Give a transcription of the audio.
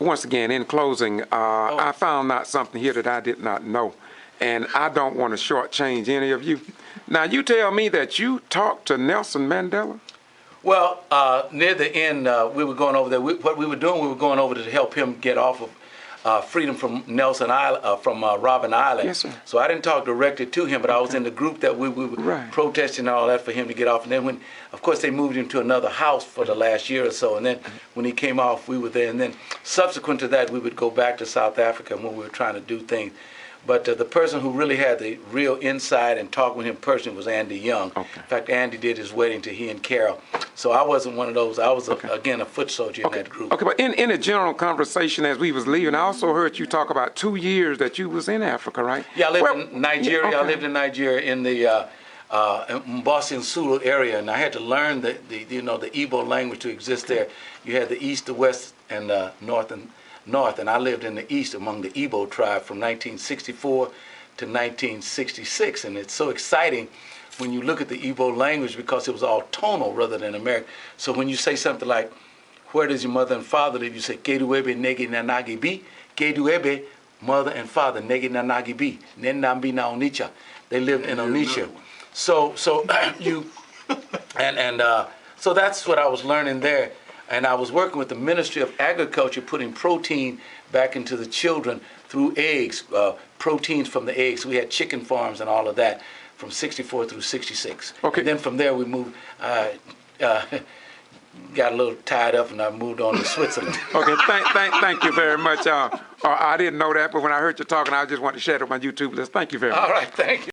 once again, in closing, I found out something here that I did not know, and I don't want to shortchange any of you. Now, you tell me that you talked to Nelson Mandela? Well, near the end, we were going over there. What we were doing, we were going over to help him get off of freedom from Nelson Island, from Robben Island. Yes, sir. So I didn't talk directly to him, but I was in the group that we were protesting and all that for him to get off. And then when, of course, they moved him to another house for the last year or so. And then when he came off, we were there. And then subsequent to that, we would go back to South Africa when we were trying to do things. But the person who really had the real insight and talked with him personally was Andy Young. Okay. In fact, Andy did his wedding to he and Carol. So I wasn't one of those. I was, again, a foot soldier in that group. Okay, but in a general conversation as we was leaving, I also heard you talk about 2 years that you was in Africa, right? Yeah, I lived in Nigeria. Yeah, I lived in Nigeria in the Mbosi Sulu area, and I had to learn the Igbo language to exist there. You had the east, the west, and north, and I lived in the east among the Igbo tribe from 1964 to 1966, and it's so exciting when you look at the Igbo language because it was all tonal rather than American. So when you say something like, where does your mother and father live? You say, Keduebe negi nanagi bi, Keduebe, mother and father, negi nanagi bi, Nenambi na Onitsha. They lived in Onitsha. So you, so that's what I was learning there. And I was working with the Ministry of Agriculture, putting protein back into the children through eggs, proteins from the eggs. We had chicken farms and all of that from 64 through 66. Okay. And then from there we moved, got a little tied up, and I moved on to Switzerland. Okay, thank you very much. I didn't know that, but when I heard you talking, I just wanted to share it on my YouTube list. Thank you very much. All right, thank you.